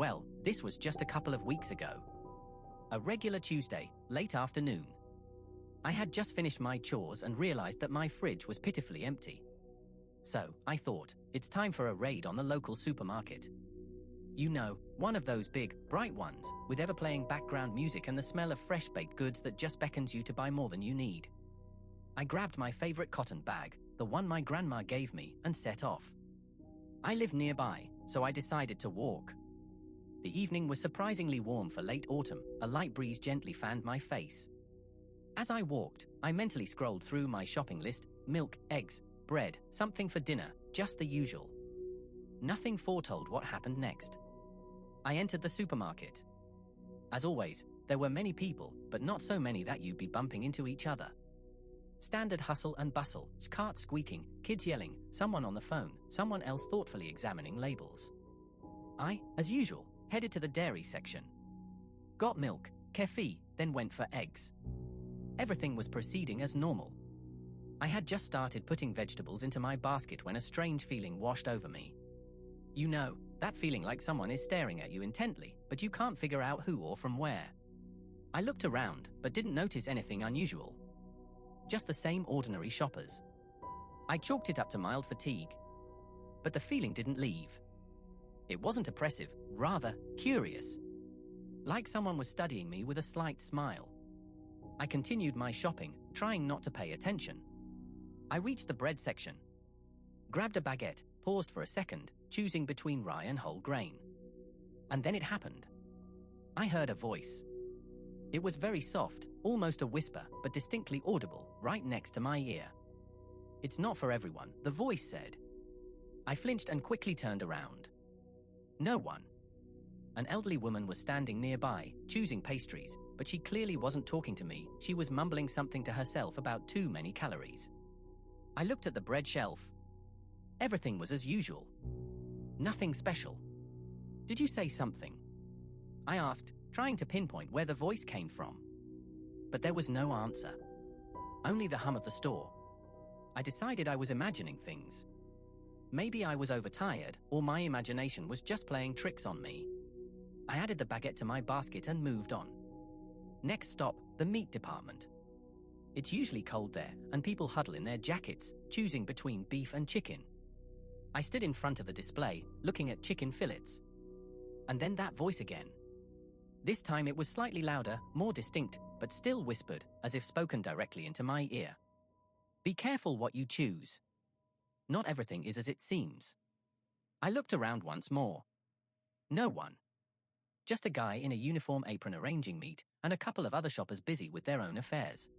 Well, this was just a couple of weeks ago. A regular Tuesday, late afternoon. I had just finished my chores and realized that my fridge was pitifully empty. So, I thought, it's time for a raid on the local supermarket. You know, one of those big, bright ones, with ever-playing background music and the smell of fresh baked goods that just beckons you to buy more than you need. I grabbed my favorite cotton bag, the one my grandma gave me, and set off. I live nearby, so I decided to walk. The evening was surprisingly warm for late autumn, a light breeze gently fanned my face. As I walked, I mentally scrolled through my shopping list: milk, eggs, bread, something for dinner, just the usual. Nothing foretold what happened next. I entered the supermarket. As always, there were many people, but not so many that you'd be bumping into each other. Standard hustle and bustle, carts squeaking, kids yelling, someone on the phone, someone else thoughtfully examining labels. I, as usual, headed to the dairy section. Got milk, kefir, then went for eggs. Everything was proceeding as normal. I had just started putting vegetables into my basket when a strange feeling washed over me. You know, that feeling like someone is staring at you intently, but you can't figure out who or from where. I looked around, but didn't notice anything unusual. Just the same ordinary shoppers. I chalked it up to mild fatigue. But the feeling didn't leave. It wasn't oppressive, rather curious. Like someone was studying me with a slight smile. I continued my shopping, trying not to pay attention. I reached the bread section. Grabbed a baguette, paused for a second, choosing between rye and whole grain. And then it happened. I heard a voice. It was very soft, almost a whisper, but distinctly audible, right next to my ear. "It's not for everyone," the voice said. I flinched and quickly turned around. No one. An elderly woman was standing nearby, choosing pastries, but she clearly wasn't talking to me. She was mumbling something to herself about too many calories. I looked at the bread shelf. Everything was as usual. Nothing special. "Did you say something?" I asked, trying to pinpoint where the voice came from. But there was no answer. Only the hum of the store. I decided I was imagining things. Maybe I was overtired, or my imagination was just playing tricks on me. I added the baguette to my basket and moved on. Next stop, the meat department. It's usually cold there, and people huddle in their jackets, choosing between beef and chicken. I stood in front of the display, looking at chicken fillets. And then that voice again. This time it was slightly louder, more distinct, but still whispered, as if spoken directly into my ear. "Be careful what you choose. Not everything is as it seems." I looked around once more. No one. Just a guy in a uniform apron arranging meat, and a couple of other shoppers busy with their own affairs.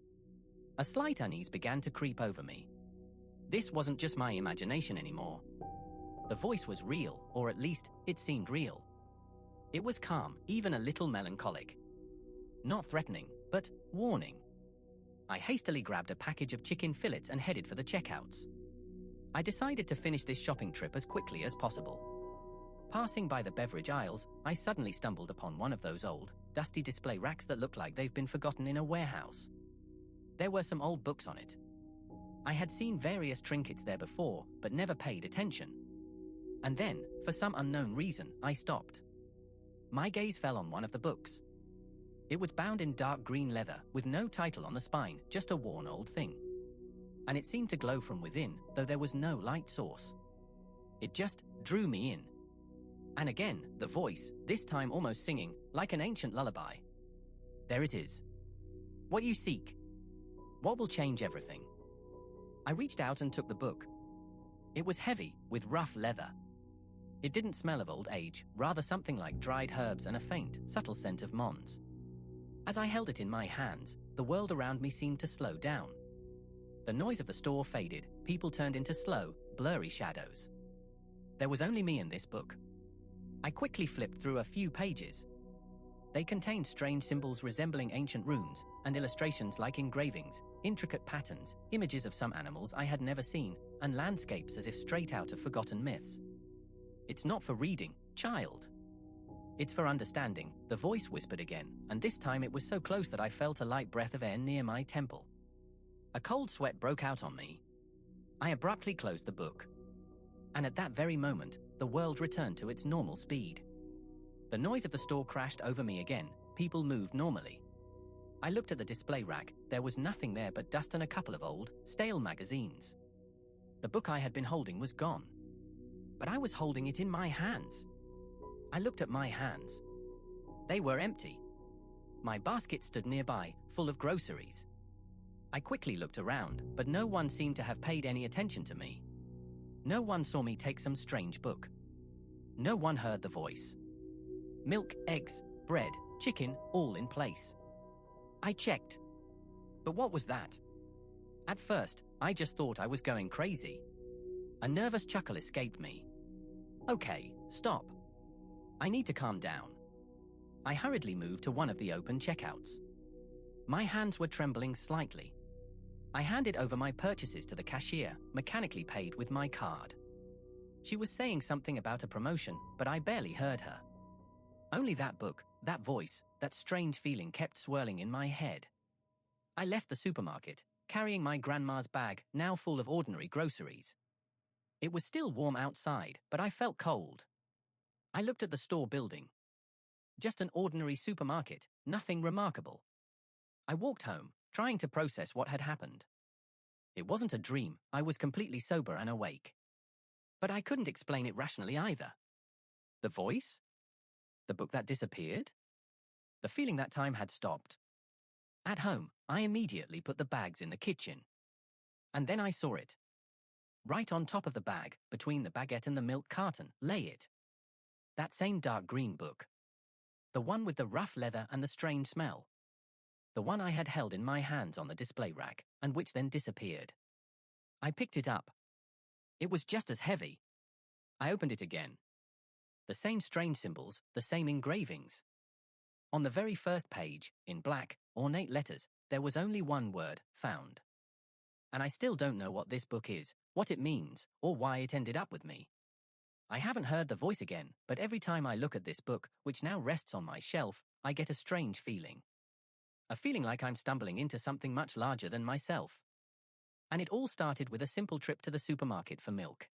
A slight unease began to creep over me. This wasn't just my imagination anymore. The voice was real, or at least, it seemed real. It was calm, even a little melancholic. Not threatening, but warning. I hastily grabbed a package of chicken fillets and headed for the checkouts. I decided to finish this shopping trip as quickly as possible. Passing by the beverage aisles, I suddenly stumbled upon one of those old, dusty display racks that looked like they've been forgotten in a warehouse. There were some old books on it. I had seen various trinkets there before, but never paid attention. And then, for some unknown reason, I stopped. My gaze fell on one of the books. It was bound in dark green leather, with no title on the spine, just a worn old thing. And it seemed to glow from within, though there was no light source. It just drew me in. And again, the voice, this time almost singing, like an ancient lullaby. "There it is. What you seek. What will change everything." I reached out and took the book. It was heavy, with rough leather. It didn't smell of old age, rather something like dried herbs and a faint, subtle scent of Mons. As I held it in my hands, the world around me seemed to slow down. The noise of the store faded, people turned into slow, blurry shadows. There was only me and this book. I quickly flipped through a few pages. They contained strange symbols resembling ancient runes, and illustrations like engravings, intricate patterns, images of some animals I had never seen, and landscapes as if straight out of forgotten myths. "It's not for reading, child. It's for understanding," the voice whispered again, and this time it was so close that I felt a light breath of air near my temple. A cold sweat broke out on me. I abruptly closed the book. And at that very moment, the world returned to its normal speed. The noise of the store crashed over me again. People moved normally. I looked at the display rack. There was nothing there but dust and a couple of old, stale magazines. The book I had been holding was gone. But I was holding it in my hands. I looked at my hands. They were empty. My basket stood nearby, full of groceries. I quickly looked around, but no one seemed to have paid any attention to me. No one saw me take some strange book. No one heard the voice. Milk, eggs, bread, chicken, all in place. I checked. But what was that? At first, I just thought I was going crazy. A nervous chuckle escaped me. Okay, stop. I need to calm down. I hurriedly moved to one of the open checkouts. My hands were trembling slightly. I handed over my purchases to the cashier, mechanically paid with my card. She was saying something about a promotion, but I barely heard her. Only that book, that voice, that strange feeling kept swirling in my head. I left the supermarket, carrying my grandma's bag, now full of ordinary groceries. It was still warm outside, but I felt cold. I looked at the store building. Just an ordinary supermarket, nothing remarkable. I walked home, trying to process what had happened. It wasn't a dream. I was completely sober and awake. But I couldn't explain it rationally either. The voice? The book that disappeared? The feeling that time had stopped. At home, I immediately put the bags in the kitchen. And then I saw it. Right on top of the bag, between the baguette and the milk carton, lay it. That same dark green book. The one with the rough leather and the strange smell. The one I had held in my hands on the display rack, and which then disappeared. I picked it up. It was just as heavy. I opened it again. The same strange symbols, the same engravings. On the very first page, in black, ornate letters, there was only one word, found. And I still don't know what this book is, what it means, or why it ended up with me. I haven't heard the voice again, but every time I look at this book, which now rests on my shelf, I get a strange feeling. A feeling like I'm stumbling into something much larger than myself. And it all started with a simple trip to the supermarket for milk.